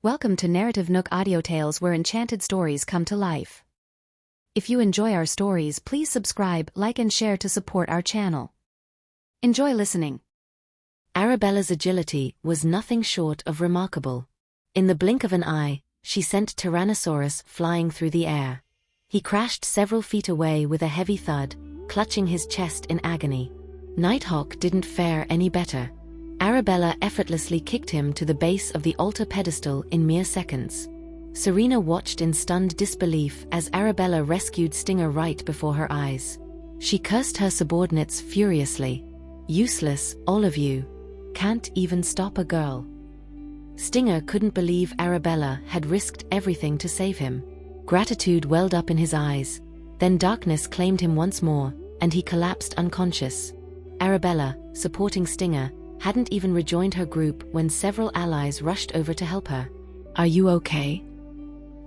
Welcome to NarrativeNook where enchanted stories come to life. If you enjoy our stories, please subscribe, like and share to support our channel. Enjoy listening. Arabella's agility was nothing short of remarkable. In the blink of an eye, she sent Tyrannosaurus flying through the air. He crashed several feet away with a heavy thud, clutching his chest in agony. Nighthawk didn't fare any better. Arabella effortlessly kicked him to the base of the altar pedestal in mere seconds. Serena watched in stunned disbelief as Arabella rescued Stinger right before her eyes. She cursed her subordinates furiously. "Useless, all of you. Can't even stop a girl." Stinger couldn't believe Arabella had risked everything to save him. Gratitude welled up in his eyes. Then darkness claimed him once more, and he collapsed unconscious. Arabella, supporting Stinger, hadn't even rejoined her group when several allies rushed over to help her. "Are you okay?"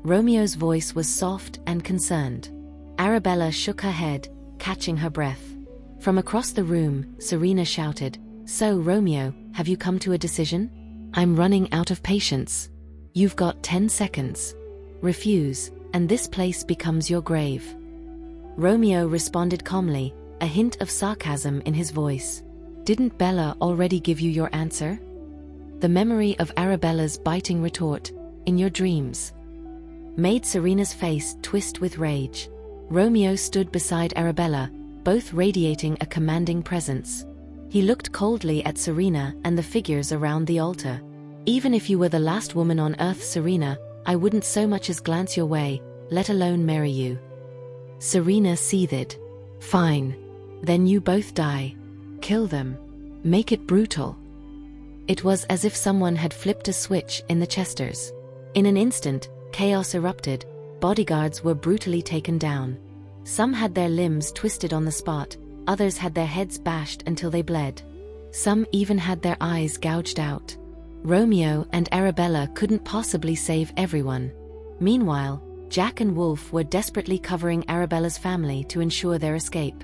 Romeo's voice was soft and concerned. Arabella shook her head, catching her breath. From across the room, Serena shouted, "So, Romeo, have you come to a decision? I'm running out of patience. You've got 10 seconds. Refuse, and this place becomes your grave." Romeo responded calmly, a hint of sarcasm in his voice. "Didn't Bella already give you your answer?" The memory of Arabella's biting retort, "In your dreams," made Serena's face twist with rage. Romeo stood beside Arabella, both radiating a commanding presence. He looked coldly at Serena and the figures around the altar. "Even if you were the last woman on earth, Serena, I wouldn't so much as glance your way, let alone marry you." Serena seethed. "Fine. Then you both die. Kill them. Make it brutal." It was as if someone had flipped a switch in the Chesters. In an instant, chaos erupted. Bodyguards were brutally taken down. Some had their limbs twisted on the spot, others had their heads bashed until they bled. Some even had their eyes gouged out. Romeo and Arabella couldn't possibly save everyone. Meanwhile, Jack and Wolf were desperately covering Arabella's family to ensure their escape.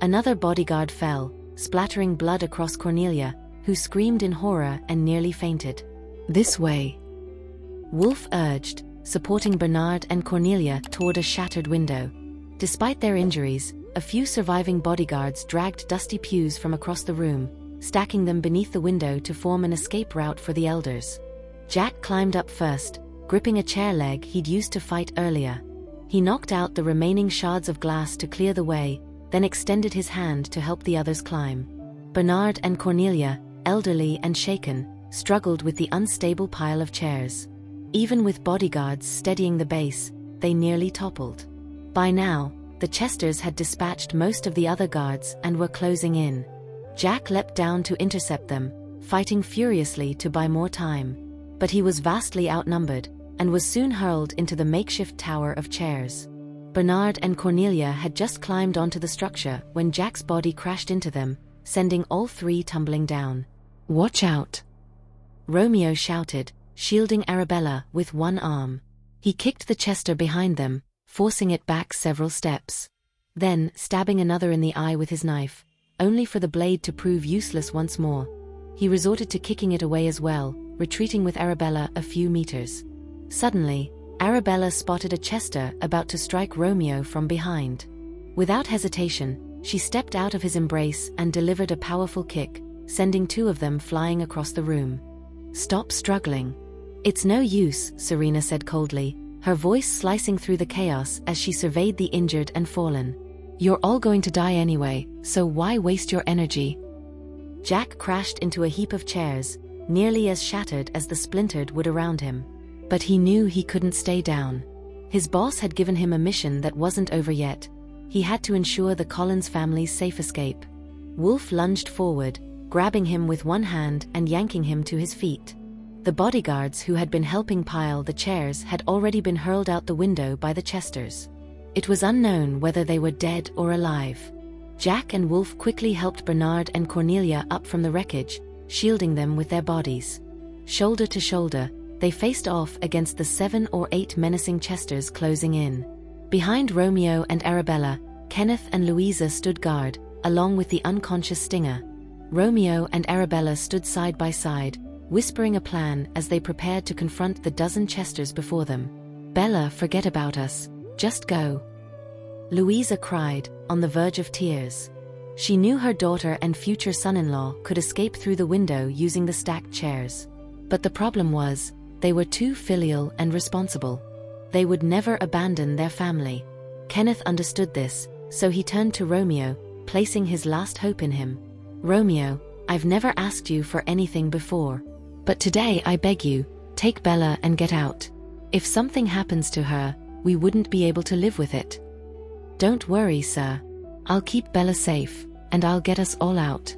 Another bodyguard fell, splattering blood across Cornelia, who screamed in horror and nearly fainted. "This way," Wolf urged, supporting Bernard and Cornelia toward a shattered window. Despite their injuries, a few surviving bodyguards dragged dusty pews from across the room, stacking them beneath the window to form an escape route for the elders. Jack climbed up first, gripping a chair leg he'd used to fight earlier. He knocked out the remaining shards of glass to clear the way, then extended his hand to help the others climb. Bernard and Cornelia, elderly and shaken, struggled with the unstable pile of chairs. Even with bodyguards steadying the base, they nearly toppled. By now, the Chesters had dispatched most of the other guards and were closing in. Jack leapt down to intercept them, fighting furiously to buy more time. But he was vastly outnumbered, and was soon hurled into the makeshift tower of chairs. Bernard and Cornelia had just climbed onto the structure when Jack's body crashed into them, sending all three tumbling down. "Watch out!" Romeo shouted, shielding Arabella with one arm. He kicked the Chester behind them, forcing it back several steps. Then, stabbing another in the eye with his knife, only for the blade to prove useless once more. He resorted to kicking it away as well, retreating with Arabella a few meters. Suddenly, Arabella spotted a Chester about to strike Romeo from behind. Without hesitation, she stepped out of his embrace and delivered a powerful kick, sending two of them flying across the room. "Stop struggling. It's no use," Serena said coldly, her voice slicing through the chaos as she surveyed the injured and fallen. "You're all going to die anyway, so why waste your energy?" Jack crashed into a heap of chairs, nearly as shattered as the splintered wood around him. But he knew he couldn't stay down. His boss had given him a mission that wasn't over yet. He had to ensure the Collins family's safe escape. Wolf lunged forward, grabbing him with one hand and yanking him to his feet. The bodyguards who had been helping pile the chairs had already been hurled out the window by the Chesters. It was unknown whether they were dead or alive. Jack and Wolf quickly helped Bernard and Cornelia up from the wreckage, shielding them with their bodies. Shoulder to shoulder, they faced off against the 7 or 8 menacing Chesters closing in. Behind Romeo and Arabella, Kenneth and Louisa stood guard, along with the unconscious Stinger. Romeo and Arabella stood side by side, whispering a plan as they prepared to confront the dozen Chesters before them. "Bella, forget about us. Just go," Louisa cried, on the verge of tears. She knew her daughter and future son-in-law could escape through the window using the stacked chairs. But the problem was, they were too filial and responsible. They would never abandon their family. Kenneth understood this, so he turned to Romeo, placing his last hope in him. "Romeo, I've never asked you for anything before. But today I beg you, take Bella and get out. If something happens to her, we wouldn't be able to live with it." "Don't worry, sir. I'll keep Bella safe, and I'll get us all out."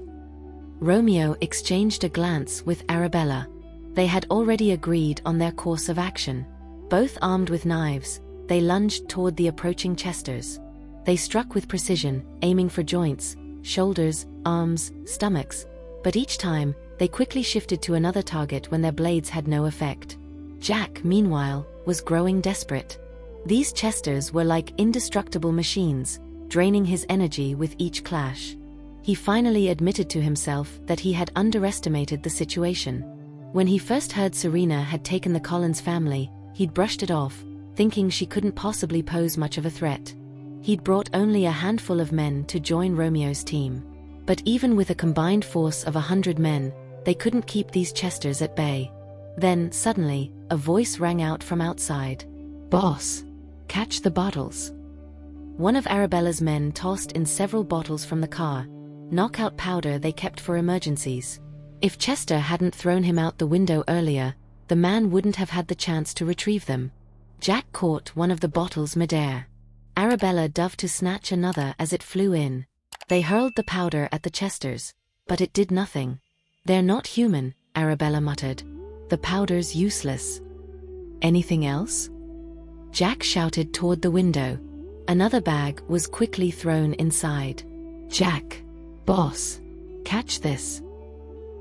Romeo exchanged a glance with Arabella. They had already agreed on their course of action. Both armed with knives, they lunged toward the approaching Chesters. They struck with precision, aiming for joints, shoulders, arms, stomachs, but each time, they quickly shifted to another target when their blades had no effect. Jack, meanwhile, was growing desperate. These Chesters were like indestructible machines, draining his energy with each clash. He finally admitted to himself that he had underestimated the situation. When he first heard Serena had taken the Collins family, he'd brushed it off, thinking she couldn't possibly pose much of a threat. He'd brought only a handful of men to join Romeo's team. But even with a combined force of 100 men, they couldn't keep these Chesters at bay. Then, suddenly, a voice rang out from outside. "Boss, catch the bottles." One of Arabella's men tossed in several bottles from the car, knockout powder they kept for emergencies. If Chester hadn't thrown him out the window earlier, the man wouldn't have had the chance to retrieve them. Jack caught one of the bottles midair. Arabella dove to snatch another as it flew in. They hurled the powder at the Chesters, but it did nothing. "They're not human," Arabella muttered. "The powder's useless." "Anything else?" Jack shouted toward the window. Another bag was quickly thrown inside. "Jack! Boss! Catch this!"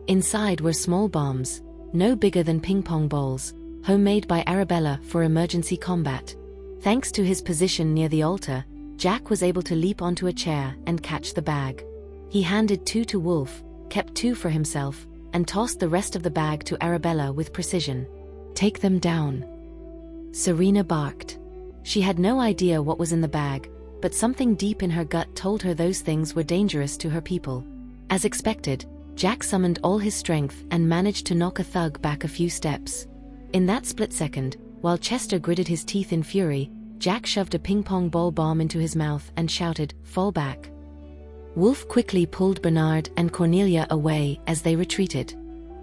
Inside were small bombs, no bigger than ping-pong balls, homemade by Arabella for emergency combat. Thanks to his position near the altar, Jack was able to leap onto a chair and catch the bag. He handed 2 to Wolf, kept 2 for himself, and tossed the rest of the bag to Arabella with precision. "Take them down," Serena barked. She had no idea what was in the bag, but something deep in her gut told her those things were dangerous to her people. As expected, Jack summoned all his strength and managed to knock a thug back a few steps. In that split second, while Chester gritted his teeth in fury, Jack shoved a ping-pong ball bomb into his mouth and shouted, "Fall back." Wolf quickly pulled Bernard and Cornelia away as they retreated.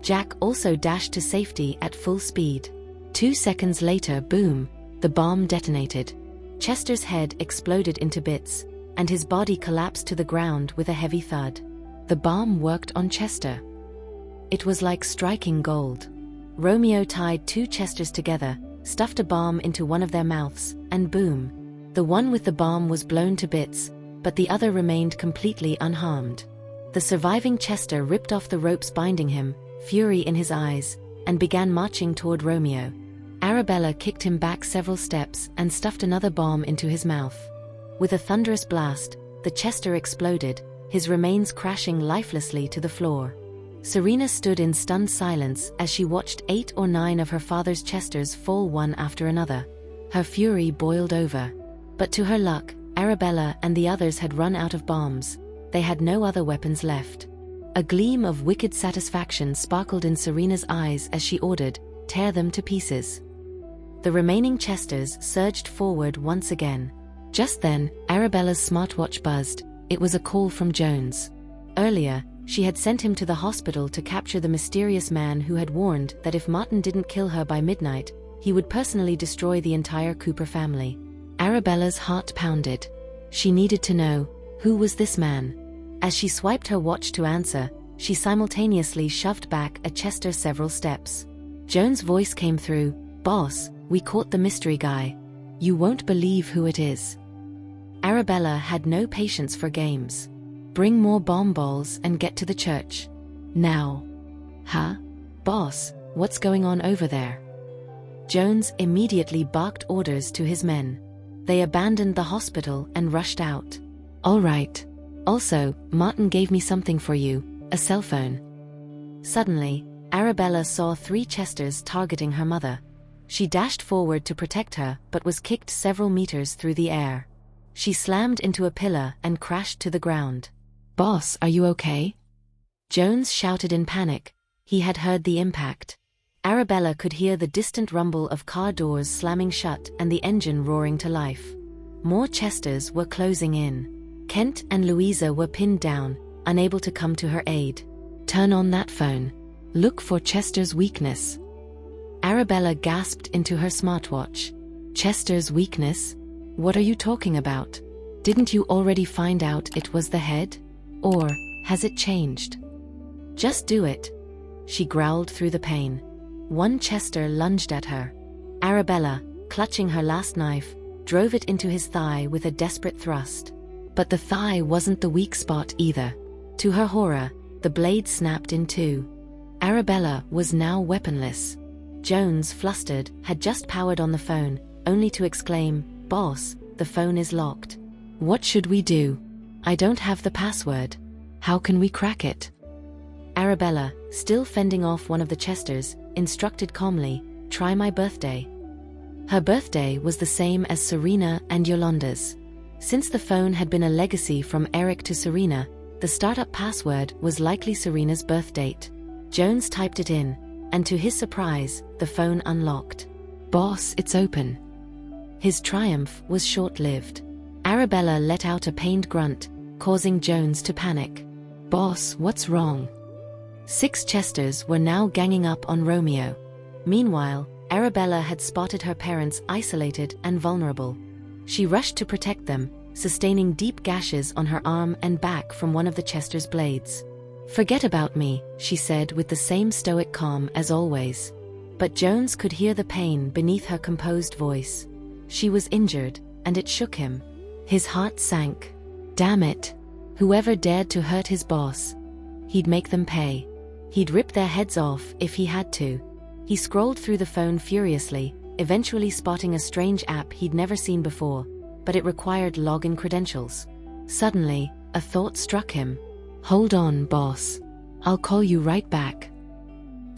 Jack also dashed to safety at full speed. 2 seconds later, boom, the bomb detonated. Chester's head exploded into bits, and his body collapsed to the ground with a heavy thud. The bomb worked on Chester. It was like striking gold. Romeo tied 2 Chesters together, stuffed a bomb into one of their mouths, and boom. The one with the bomb was blown to bits, but the other remained completely unharmed. The surviving Chester ripped off the ropes binding him, fury in his eyes, and began marching toward Romeo. Arabella kicked him back several steps and stuffed another bomb into his mouth. With a thunderous blast, the Chester exploded, his remains crashing lifelessly to the floor. Serena stood in stunned silence as she watched 8 or 9 of her father's Chesters fall one after another. Her fury boiled over. But to her luck, Arabella and the others had run out of bombs. They had no other weapons left. A gleam of wicked satisfaction sparkled in Serena's eyes as she ordered, "Tear them to pieces." The remaining Chesters surged forward once again. Just then, Arabella's smartwatch buzzed. It was a call from Jones. Earlier, she had sent him to the hospital to capture the mysterious man who had warned that if Martin didn't kill her by midnight, he would personally destroy the entire Cooper family. Arabella's heart pounded. She needed to know, who was this man? As she swiped her watch to answer, she simultaneously shoved back a Chester several steps. Jones' voice came through, "Boss, we caught the mystery guy. You won't believe who it is." Arabella had no patience for games. "Bring more bomb balls and get to the church. Now." "Huh? Boss, what's going on over there?" Jones immediately barked orders to his men. They abandoned the hospital and rushed out. "All right. Also, Martin gave me something for you, a cell phone." Suddenly, Arabella saw 3 Chesters targeting her mother. She dashed forward to protect her but was kicked several meters through the air. She slammed into a pillar and crashed to the ground. "Boss, are you okay?" Jones shouted in panic. He had heard the impact. Arabella could hear the distant rumble of car doors slamming shut and the engine roaring to life. More Chesters were closing in. Kent and Louisa were pinned down, unable to come to her aid. "Turn on that phone. Look for Chester's weakness." Arabella gasped into her smartwatch. "Chester's weakness? What are you talking about? Didn't you already find out it was the head? Or has it changed?" "Just do it," she growled through the pain. One Chester lunged at her. Arabella, clutching her last knife, drove it into his thigh with a desperate thrust. But the thigh wasn't the weak spot either. To her horror, the blade snapped in two. Arabella was now weaponless. Jones, flustered, had just powered on the phone, only to exclaim, "Boss, the phone is locked." "What should we do? I don't have the password. How can we crack it?" Arabella, still fending off one of the Chesters, instructed calmly, "Try my birthday." Her birthday was the same as Serena and Yolanda's. Since the phone had been a legacy from Eric to Serena, the startup password was likely Serena's birth date. Jones typed it in, and to his surprise, the phone unlocked. "Boss, it's open." His triumph was short-lived. Arabella let out a pained grunt, causing Jones to panic. "Boss, what's wrong?" 6 Chesters were now ganging up on Romeo. Meanwhile, Arabella had spotted her parents isolated and vulnerable. She rushed to protect them, sustaining deep gashes on her arm and back from one of the Chester's blades. "Forget about me," she said with the same stoic calm as always. But Jones could hear the pain beneath her composed voice. She was injured, and it shook him. His heart sank. Damn it. Whoever dared to hurt his boss. He'd make them pay. He'd rip their heads off if he had to. He scrolled through the phone furiously, eventually spotting a strange app he'd never seen before, but it required login credentials. Suddenly, a thought struck him. "Hold on, boss. I'll call you right back."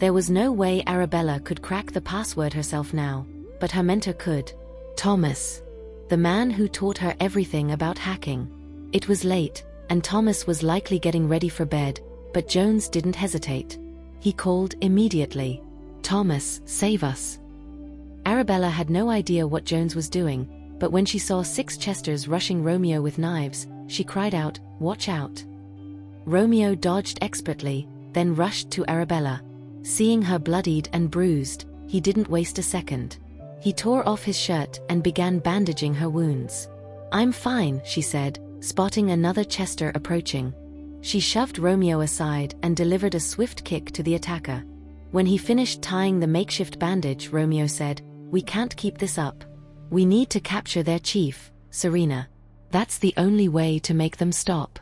There was no way Arabella could crack the password herself now, but her mentor could. Thomas. The man who taught her everything about hacking. It was late, and Thomas was likely getting ready for bed, but Jones didn't hesitate. He called immediately. "Thomas, save us." Arabella had no idea what Jones was doing, but when she saw 6 Chesters rushing Romeo with knives, she cried out, "Watch out." Romeo dodged expertly, then rushed to Arabella. Seeing her bloodied and bruised, he didn't waste a second. He tore off his shirt and began bandaging her wounds. "I'm fine," she said, spotting another Chester approaching. She shoved Romeo aside and delivered a swift kick to the attacker. When he finished tying the makeshift bandage, Romeo said, "We can't keep this up. We need to capture their chief, Serena. That's the only way to make them stop."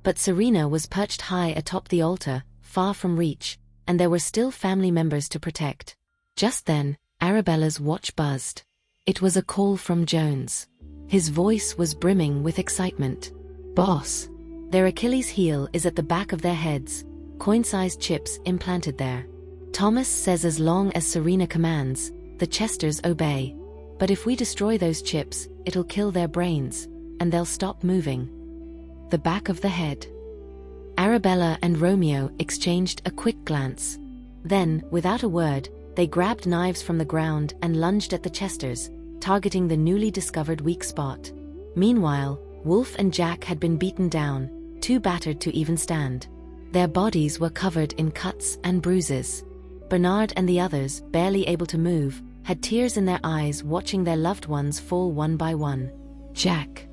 But Serena was perched high atop the altar, far from reach, and there were still family members to protect. Just then, Arabella's watch buzzed. It was a call from Jones. His voice was brimming with excitement. "Boss. Their Achilles heel is at the back of their heads, coin-sized chips implanted there. Thomas says as long as Serena commands, the Chesters obey. But if we destroy those chips, it'll kill their brains, and they'll stop moving." The back of the head. Arabella and Romeo exchanged a quick glance. Then, without a word, they grabbed knives from the ground and lunged at the Chesters, targeting the newly discovered weak spot. Meanwhile, Wolf and Jack had been beaten down, too battered to even stand. Their bodies were covered in cuts and bruises. Bernard and the others, barely able to move, had tears in their eyes watching their loved ones fall one by one. "Jack!"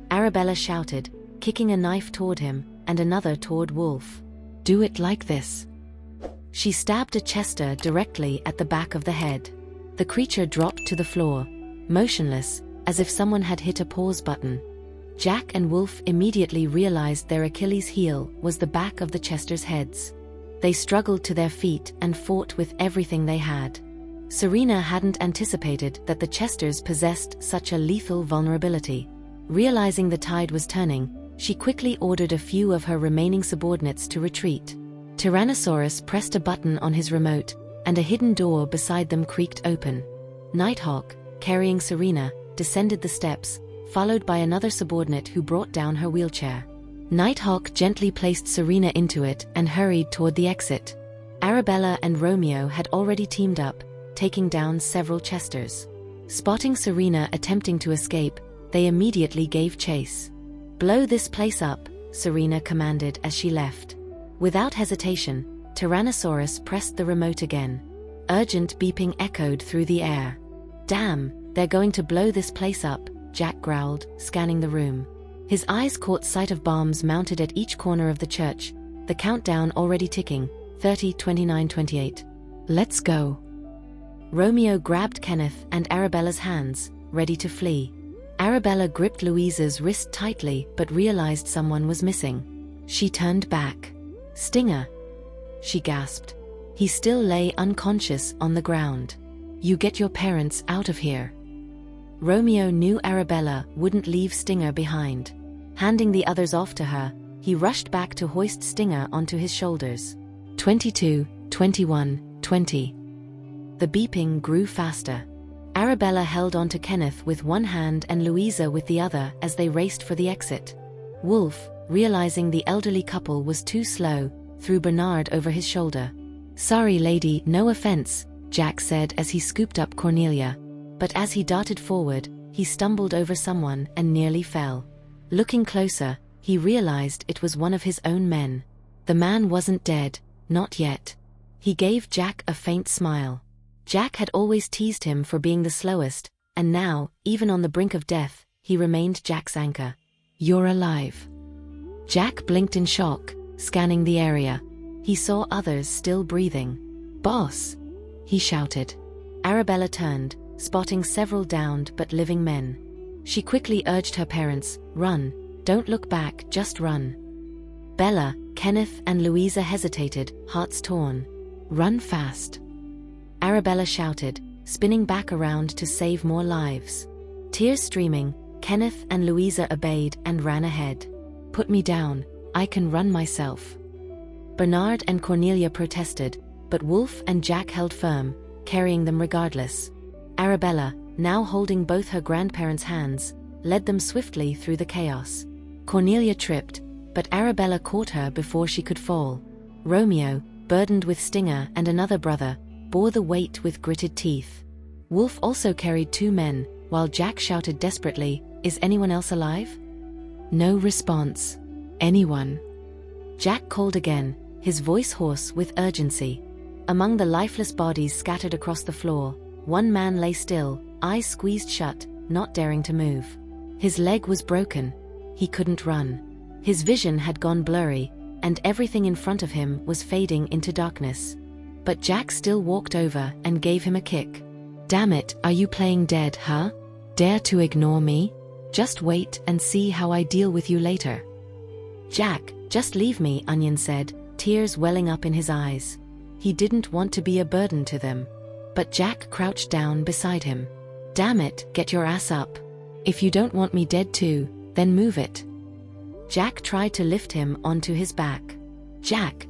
Arabella shouted, kicking a knife toward him, and another toward Wolf. "Do it like this." She stabbed a Chester directly at the back of the head. The creature dropped to the floor, motionless, as if someone had hit a pause button. Jack and Wolf immediately realized their Achilles heel was the back of the Chesters' heads. They struggled to their feet and fought with everything they had. Serena hadn't anticipated that the Chesters possessed such a lethal vulnerability. Realizing the tide was turning, she quickly ordered a few of her remaining subordinates to retreat. Tyrannosaurus pressed a button on his remote, and a hidden door beside them creaked open. Nighthawk, carrying Serena, descended the steps, followed by another subordinate who brought down her wheelchair. Nighthawk gently placed Serena into it and hurried toward the exit. Arabella and Romeo had already teamed up, taking down several chesters. Spotting Serena attempting to escape, they immediately gave chase. "Blow this place up," Serena commanded as she left. Without hesitation, Tyrannosaurus pressed the remote again. Urgent beeping echoed through the air. "Damn, they're going to blow this place up," Jack growled, scanning the room. His eyes caught sight of bombs mounted at each corner of the church, the countdown already ticking, 30, 29, 28. "Let's go." Romeo grabbed Kenneth and Arabella's hands, ready to flee. Arabella gripped Louisa's wrist tightly but realized someone was missing. She turned back. "Stinger!" she gasped. He still lay unconscious on the ground. "You get your parents out of here." Romeo knew Arabella wouldn't leave Stinger behind. Handing the others off to her, he rushed back to hoist Stinger onto his shoulders. 22, 21, 20. The beeping grew faster. Arabella held onto Kenneth with one hand and Louisa with the other as they raced for the exit. Wolf, realizing the elderly couple was too slow, threw Bernard over his shoulder. "Sorry lady, no offense," Jack said as he scooped up Cornelia. But as he darted forward, he stumbled over someone and nearly fell. Looking closer, he realized it was one of his own men. The man wasn't dead, not yet. He gave Jack a faint smile. Jack had always teased him for being the slowest, and now, even on the brink of death, he remained Jack's anchor. "You're alive." Jack blinked in shock, scanning the area. He saw others still breathing. "Boss!" he shouted. Arabella turned, spotting several downed but living men. She quickly urged her parents, "Run, don't look back, just run." Bella, Kenneth and Louisa hesitated, hearts torn. "Run fast," Arabella shouted, spinning back around to save more lives. Tears streaming, Kenneth and Louisa obeyed and ran ahead. "Put me down, I can run myself." Bernard and Cornelia protested, but Wolf and Jack held firm, carrying them regardless. Arabella, now holding both her grandparents' hands, led them swiftly through the chaos. Cornelia tripped, but Arabella caught her before she could fall. Romeo, burdened with Stinger and another brother, bore the weight with gritted teeth. Wolf also carried two men, while Jack shouted desperately, "Is anyone else alive?" No response. "Anyone?" Jack called again, his voice hoarse with urgency. Among the lifeless bodies scattered across the floor, one man lay still, eyes squeezed shut, not daring to move. His leg was broken. He couldn't run. His vision had gone blurry, and everything in front of him was fading into darkness. But Jack still walked over and gave him a kick. "Damn it, are you playing dead, huh? Dare to ignore me? Just wait and see how I deal with you later." "Jack, just leave me," Onion said, tears welling up in his eyes. He didn't want to be a burden to them. But Jack crouched down beside him. "Damn it, get your ass up. If you don't want me dead too, then move it." Jack tried to lift him onto his back. "Jack,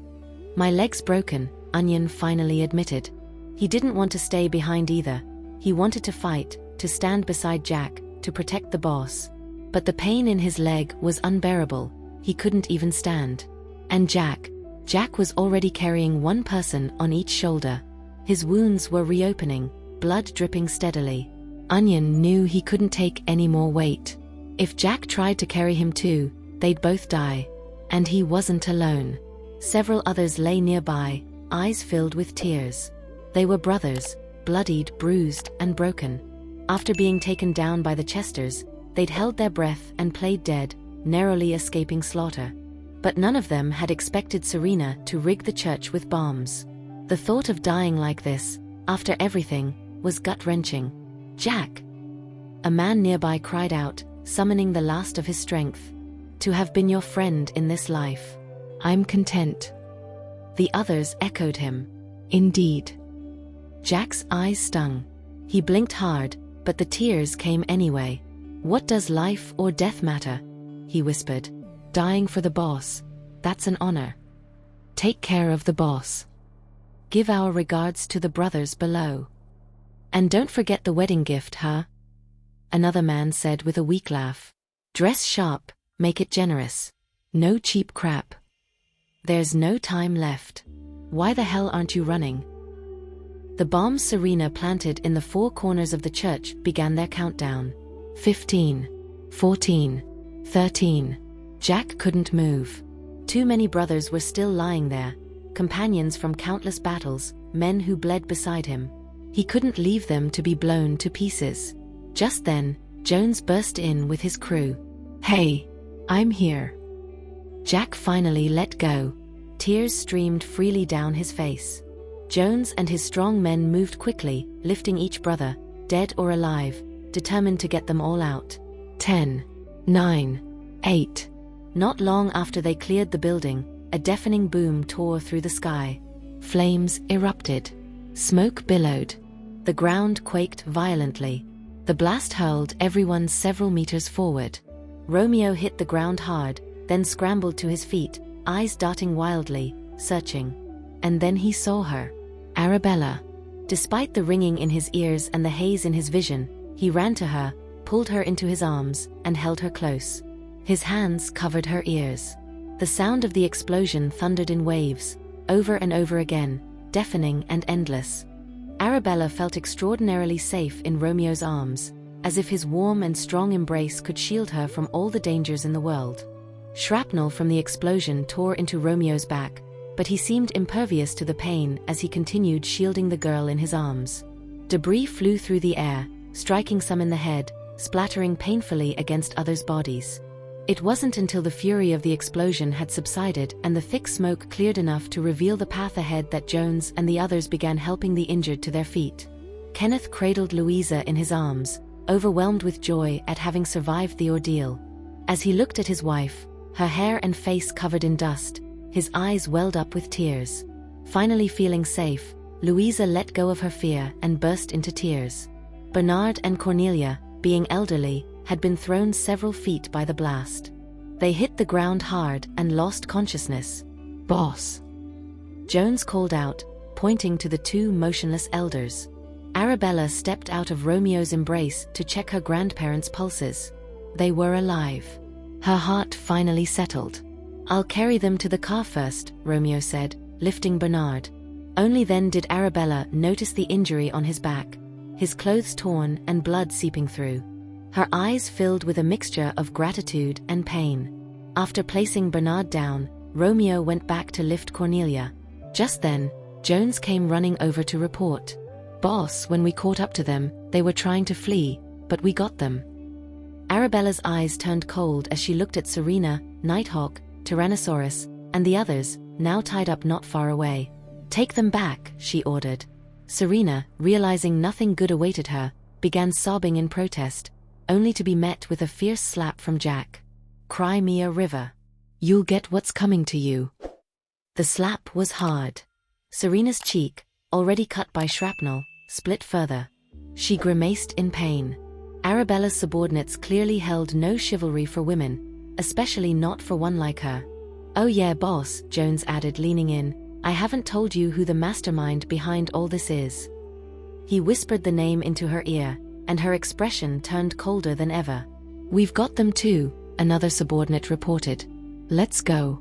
my leg's broken," Onion finally admitted. He didn't want to stay behind either. He wanted to fight, to stand beside Jack, to protect the boss. But the pain in his leg was unbearable. He couldn't even stand. And Jack was already carrying one person on each shoulder. His wounds were reopening, blood dripping steadily. Onion knew he couldn't take any more weight. If Jack tried to carry him too, they'd both die. And he wasn't alone. Several others lay nearby, eyes filled with tears. They were brothers, bloodied, bruised, and broken. After being taken down by the Chesters, they'd held their breath and played dead, narrowly escaping slaughter. But none of them had expected Serena to rig the church with bombs. The thought of dying like this, after everything, was gut-wrenching. "Jack!" A man nearby cried out, summoning the last of his strength. "To have been your friend in this life. I'm content." The others echoed him. "Indeed." Jack's eyes stung. He blinked hard, but the tears came anyway. "What does life or death matter?" he whispered. "Dying for the boss, that's an honor." Take care of the boss. Give our regards to the brothers below. And don't forget the wedding gift, huh? Another man said with a weak laugh. Dress sharp, make it generous. No cheap crap. There's no time left. Why the hell aren't you running? The bombs Serena planted in the four corners of the church began their countdown. 15, 14, 13. Jack couldn't move. Too many brothers were still lying there, companions from countless battles, men who bled beside him. He couldn't leave them to be blown to pieces. Just then, Jones burst in with his crew. Hey, I'm here. Jack finally let go. Tears streamed freely down his face. Jones and his strong men moved quickly, lifting each brother, dead or alive, determined to get them all out. 10, 9, 8. Not long after they cleared the building, a deafening boom tore through the sky. Flames erupted. Smoke billowed. The ground quaked violently. The blast hurled everyone several meters forward. Romeo hit the ground hard, then scrambled to his feet, eyes darting wildly, searching. And then he saw her. Arabella. Despite the ringing in his ears and the haze in his vision, he ran to her, pulled her into his arms, and held her close. His hands covered her ears. The sound of the explosion thundered in waves, over and over again, deafening and endless. Arabella felt extraordinarily safe in Romeo's arms, as if his warm and strong embrace could shield her from all the dangers in the world. Shrapnel from the explosion tore into Romeo's back, but he seemed impervious to the pain as he continued shielding the girl in his arms. Debris flew through the air, striking some in the head, splattering painfully against others' bodies. It wasn't until the fury of the explosion had subsided and the thick smoke cleared enough to reveal the path ahead that Jones and the others began helping the injured to their feet. Kenneth cradled Louisa in his arms, overwhelmed with joy at having survived the ordeal. As he looked at his wife, her hair and face covered in dust, his eyes welled up with tears. Finally feeling safe, Louisa let go of her fear and burst into tears. Bernard and Cornelia, being elderly, had been thrown several feet by the blast. They hit the ground hard and lost consciousness. "Boss," Jones called out, pointing to the two motionless elders. Arabella stepped out of Romeo's embrace to check her grandparents' pulses. They were alive. Her heart finally settled. "I'll carry them to the car first," Romeo said, lifting Bernard. Only then did Arabella notice the injury on his back, his clothes torn and blood seeping through. Her eyes filled with a mixture of gratitude and pain. After placing Bernard down, Romeo went back to lift Cornelia. Just then, Jones came running over to report. "Boss, when we caught up to them, they were trying to flee, but we got them." Arabella's eyes turned cold as she looked at Serena, Nighthawk, Tyrannosaurus, and the others, now tied up not far away. "Take them back," she ordered. Serena, realizing nothing good awaited her, began sobbing in protest, only to be met with a fierce slap from Jack. "Cry me a river. You'll get what's coming to you." The slap was hard. Serena's cheek, already cut by shrapnel, split further. She grimaced in pain. Arabella's subordinates clearly held no chivalry for women, especially not for one like her. "Oh yeah, boss," Jones added, leaning in, "I haven't told you who the mastermind behind all this is." He whispered the name into her ear, and her expression turned colder than ever. "We've got them too," another subordinate reported. "Let's go."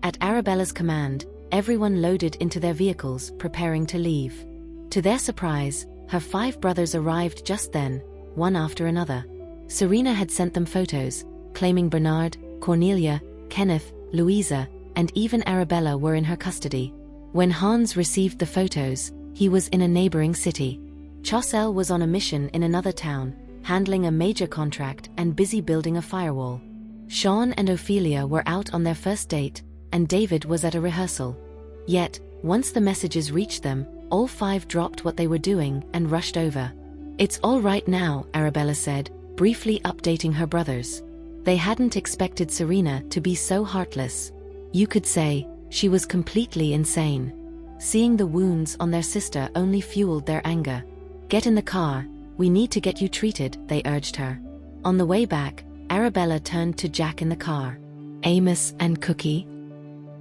At Arabella's command, everyone loaded into their vehicles, preparing to leave. To their surprise, her 5 brothers arrived just then, one after another. Serena had sent them photos, claiming Bernard, Cornelia, Kenneth, Louisa, and even Arabella were in her custody. When Hans received the photos, he was in a neighboring city. Chaucel was on a mission in another town, handling a major contract and busy building a firewall. Sean and Ophelia were out on their first date, and David was at a rehearsal. Yet, once the messages reached them, all 5 dropped what they were doing and rushed over. "It's all right now," Arabella said, briefly updating her brothers. They hadn't expected Serena to be so heartless. You could say, she was completely insane. Seeing the wounds on their sister only fueled their anger. "Get in the car, we need to get you treated," they urged her. On the way back, Arabella turned to Jack in the car. "Amos and Cookie?"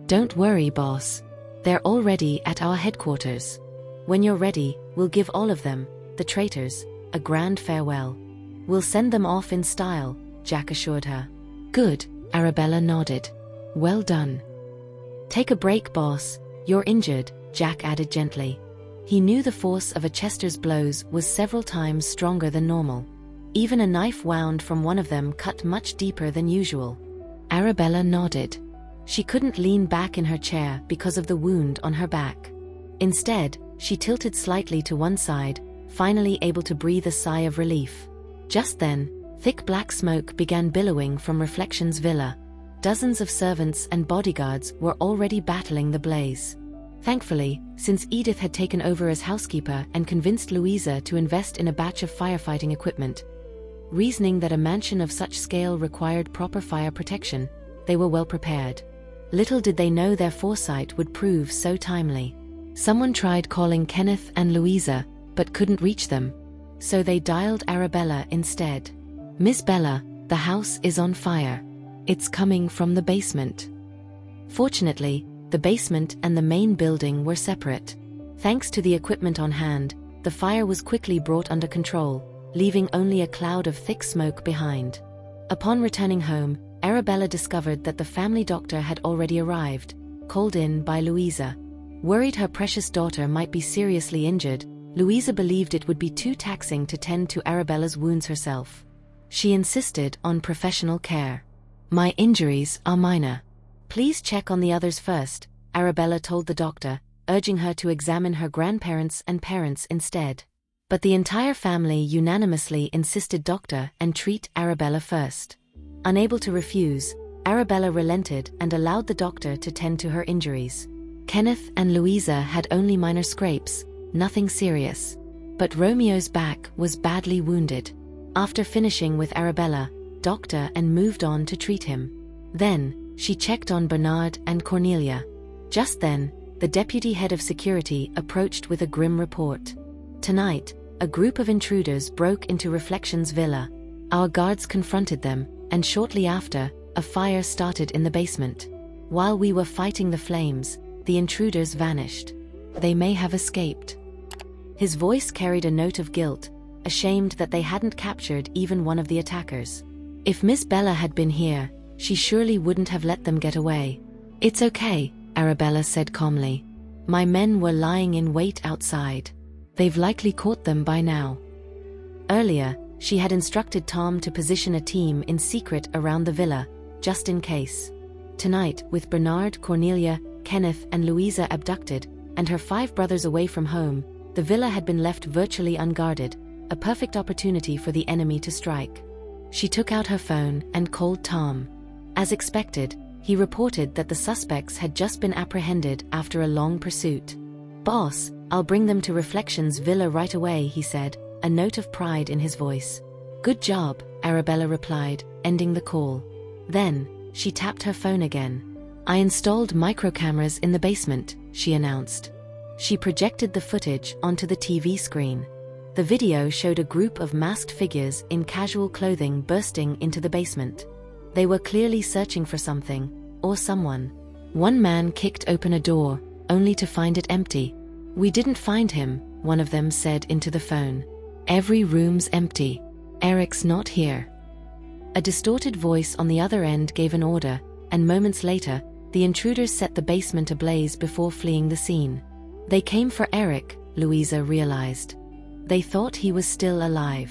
"Don't worry, boss. They're already at our headquarters. When you're ready, we'll give all of them, the traitors, a grand farewell. We'll send them off in style," Jack assured her. "Good," Arabella nodded. "Well done." "Take a break, boss. You're injured," Jack added gently. He knew the force of a Chester's blows was several times stronger than normal. Even a knife wound from one of them cut much deeper than usual. Arabella nodded. She couldn't lean back in her chair because of the wound on her back. Instead, she tilted slightly to one side, finally able to breathe a sigh of relief. Just then, thick black smoke began billowing from Reflection's villa. Dozens of servants and bodyguards were already battling the blaze. Thankfully, since Edith had taken over as housekeeper and convinced Louisa to invest in a batch of firefighting equipment, reasoning that a mansion of such scale required proper fire protection, they were well prepared. Little did they know their foresight would prove so timely. Someone tried calling Kenneth and Louisa, but couldn't reach them, so they dialed Arabella instead. "Miss Bella, the house is on fire. It's coming from the basement." Fortunately, the basement and the main building were separate. Thanks to the equipment on hand, the fire was quickly brought under control, leaving only a cloud of thick smoke behind. Upon returning home, Arabella discovered that the family doctor had already arrived, called in by Louisa. Worried her precious daughter might be seriously injured, Louisa believed it would be too taxing to tend to Arabella's wounds herself. She insisted on professional care. "My injuries are minor. Please check on the others first," Arabella told the doctor, urging her to examine her grandparents and parents instead. But the entire family unanimously insisted doctor and treat Arabella first. Unable to refuse, Arabella relented and allowed the doctor to tend to her injuries. Kenneth and Louisa had only minor scrapes, nothing serious. But Romeo's back was badly wounded. After finishing with Arabella, doctor and moved on to treat him. Then, she checked on Bernard and Cornelia. Just then, the deputy head of security approached with a grim report. "Tonight, a group of intruders broke into Reflection's villa. Our guards confronted them, and shortly after, a fire started in the basement. While we were fighting the flames, the intruders vanished. They may have escaped." His voice carried a note of guilt, ashamed that they hadn't captured even one of the attackers. If Miss Bella had been here, she surely wouldn't have let them get away. "It's okay," Arabella said calmly. "My men were lying in wait outside. They've likely caught them by now." Earlier, she had instructed Tom to position a team in secret around the villa, just in case. Tonight, with Bernard, Cornelia, Kenneth, and Louisa abducted, and her 5 brothers away from home, the villa had been left virtually unguarded, a perfect opportunity for the enemy to strike. She took out her phone and called Tom. As expected, he reported that the suspects had just been apprehended after a long pursuit. "Boss, I'll bring them to Reflection's villa right away," he said, a note of pride in his voice. "Good job," Arabella replied, ending the call. Then, she tapped her phone again. "I installed microcameras in the basement," she announced. She projected the footage onto the TV screen. The video showed a group of masked figures in casual clothing bursting into the basement. They were clearly searching for something, or someone. One man kicked open a door, only to find it empty. "We didn't find him," one of them said into the phone. "Every room's empty. Eric's not here." A distorted voice on the other end gave an order, and moments later, the intruders set the basement ablaze before fleeing the scene. They came for Eric, Louisa realized. They thought he was still alive.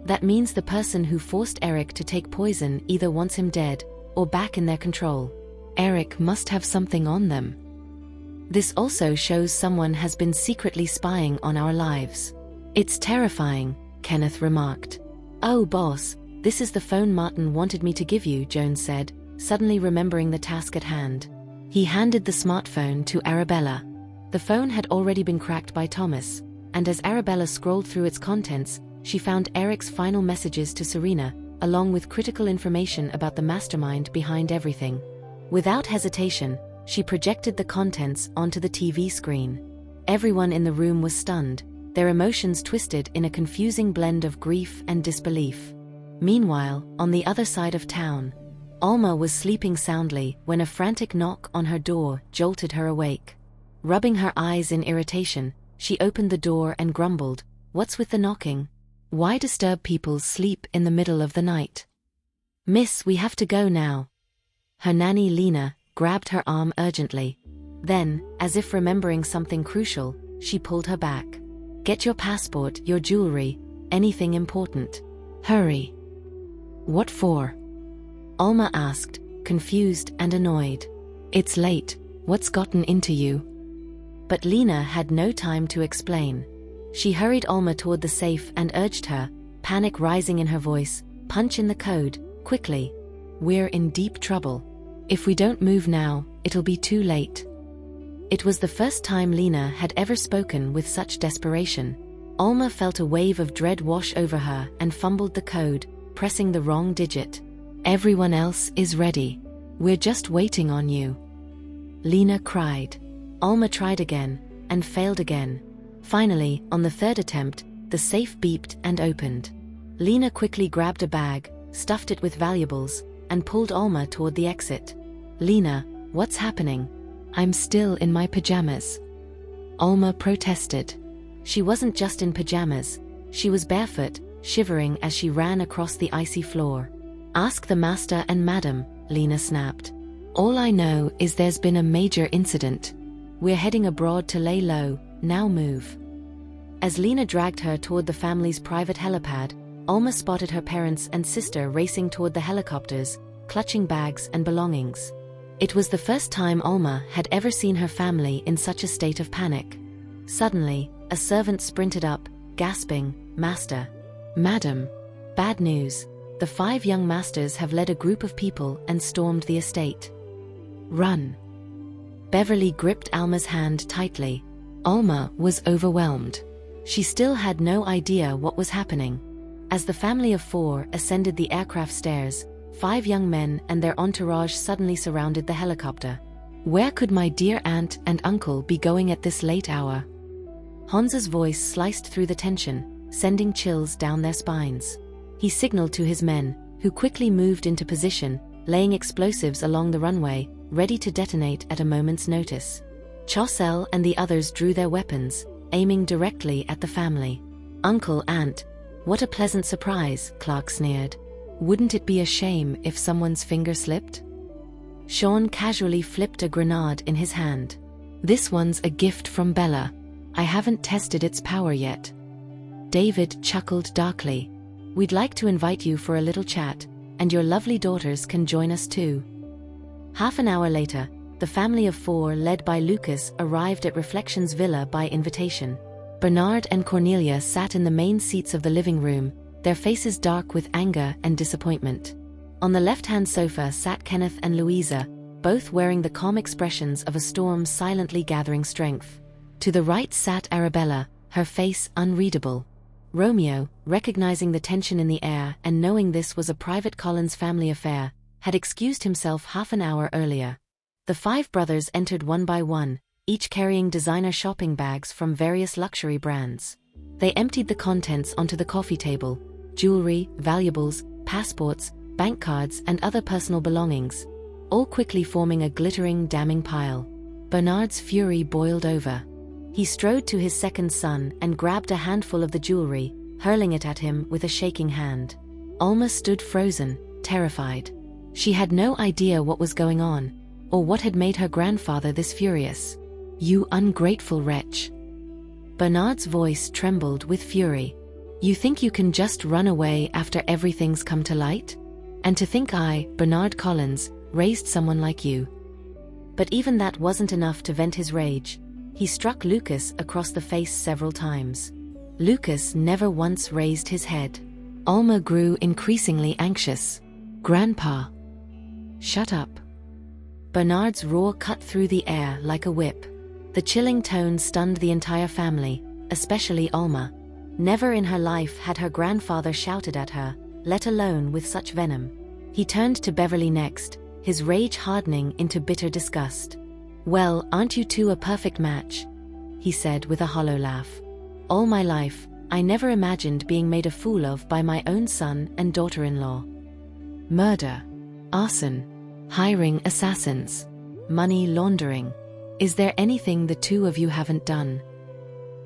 That means the person who forced Eric to take poison either wants him dead, or back in their control. Eric must have something on them. This also shows someone has been secretly spying on our lives. "It's terrifying," Kenneth remarked. "Oh boss, this is the phone Martin wanted me to give you," Jones said, suddenly remembering the task at hand. He handed the smartphone to Arabella. The phone had already been cracked by Thomas, and as Arabella scrolled through its contents, she found Eric's final messages to Serena, along with critical information about the mastermind behind everything. Without hesitation, she projected the contents onto the TV screen. Everyone in the room was stunned, their emotions twisted in a confusing blend of grief and disbelief. Meanwhile, on the other side of town, Alma was sleeping soundly when a frantic knock on her door jolted her awake. Rubbing her eyes in irritation, she opened the door and grumbled, "What's with the knocking? Why disturb people's sleep in the middle of the night?" "Miss, we have to go now." Her nanny Lena grabbed her arm urgently. Then, as if remembering something crucial, she pulled her back. "Get your passport, your jewelry, anything important. Hurry." "What for?" Alma asked, confused and annoyed. "It's late, what's gotten into you?" But Lena had no time to explain. She hurried Alma toward the safe and urged her, panic rising in her voice, "Punch in the code, quickly. We're in deep trouble. If we don't move now, it'll be too late." It was the first time Lena had ever spoken with such desperation. Alma felt a wave of dread wash over her and fumbled the code, pressing the wrong digit. "Everyone else is ready. We're just waiting on you," Lena cried. Alma tried again, and failed again. Finally, on the third attempt, the safe beeped and opened. Lena quickly grabbed a bag, stuffed it with valuables, and pulled Alma toward the exit. "Lena, what's happening? I'm still in my pajamas," Alma protested. She wasn't just in pajamas, she was barefoot, shivering as she ran across the icy floor. "Ask the master and madam," Lena snapped. "All I know is there's been a major incident. We're heading abroad to lay low, now move." As Lena dragged her toward the family's private helipad, Alma spotted her parents and sister racing toward the helicopters, clutching bags and belongings. It was the first time Alma had ever seen her family in such a state of panic. Suddenly, a servant sprinted up, gasping, "Master, Madam, bad news. The 5 young masters have led a group of people and stormed the estate. Run." Beverly gripped Alma's hand tightly. Alma was overwhelmed. She still had no idea what was happening. As the family of 4 ascended the aircraft stairs, 5 young men and their entourage suddenly surrounded the helicopter. "Where could my dear aunt and uncle be going at this late hour?" Hans's voice sliced through the tension, sending chills down their spines. He signaled to his men, who quickly moved into position, laying explosives along the runway, ready to detonate at a moment's notice. Chaucel and the others drew their weapons, aiming directly at the family. "Uncle, aunt, what a pleasant surprise," Clark sneered. "Wouldn't it be a shame if someone's finger slipped?" Sean casually flipped a grenade in his hand. "This one's a gift from Bella. I haven't tested its power yet." David chuckled darkly. "We'd like to invite you for a little chat, and your lovely daughters can join us too." Half an hour later, the family of 4 led by Lucas arrived at Reflections Villa by invitation. Bernard and Cornelia sat in the main seats of the living room, their faces dark with anger and disappointment. On the left-hand sofa sat Kenneth and Louisa, both wearing the calm expressions of a storm silently gathering strength. To the right sat Arabella, her face unreadable. Romeo, recognizing the tension in the air and knowing this was a private Collins family affair, had excused himself half an hour earlier. The 5 brothers entered one by one, each carrying designer shopping bags from various luxury brands. They emptied the contents onto the coffee table: jewelry, valuables, passports, bank cards and other personal belongings, all quickly forming a glittering, damning pile. Bernard's fury boiled over. He strode to his second son and grabbed a handful of the jewelry, hurling it at him with a shaking hand. Alma stood frozen, terrified. She had no idea what was going on, or what had made her grandfather this furious. "You ungrateful wretch." Bernard's voice trembled with fury. "You think you can just run away after everything's come to light? And to think I, Bernard Collins, raised someone like you." But even that wasn't enough to vent his rage. He struck Lucas across the face several times. Lucas never once raised his head. Alma grew increasingly anxious. "Grandpa, shut up." Bernard's roar cut through the air like a whip. The chilling tone stunned the entire family, especially Alma. Never in her life had her grandfather shouted at her, let alone with such venom. He turned to Beverly next, his rage hardening into bitter disgust. "Well, aren't you two a perfect match?" he said with a hollow laugh. "All my life, I never imagined being made a fool of by my own son and daughter-in-law." "Murder," Arson. Hiring assassins. Money laundering. Is there anything the two of you haven't done?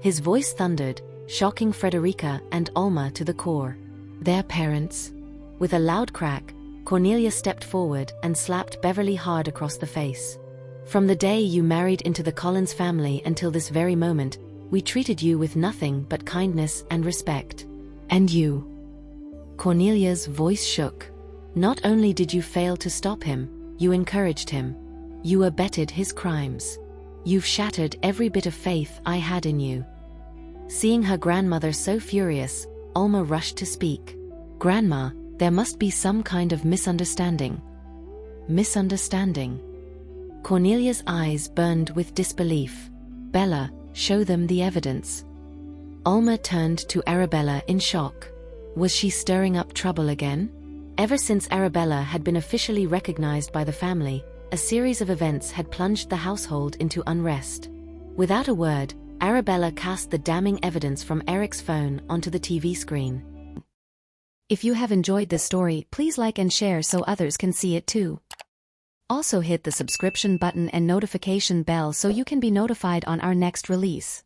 His voice thundered, shocking Frederica and Alma to the core. Their parents? With a loud crack, Cornelia stepped forward and slapped Beverly hard across the face. From the day you married into the Collins family until this very moment, we treated you with nothing but kindness and respect. And you? Cornelia's voice shook. Not only did you fail to stop him, you encouraged him. You abetted his crimes. You've shattered every bit of faith I had in you. Seeing her grandmother so furious, Alma rushed to speak. Grandma, there must be some kind of misunderstanding. Misunderstanding? Cornelia's eyes burned with disbelief. Bella, show them the evidence. Alma turned to Arabella in shock. Was she stirring up trouble again? Ever since Arabella had been officially recognized by the family, a series of events had plunged the household into unrest. Without a word, Arabella cast the damning evidence from Eric's phone onto the TV screen. If you have enjoyed this story, please like and share so others can see it too. Also hit the subscription button and notification bell so you can be notified on our next release.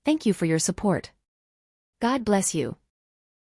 Thank you for your support. God bless you.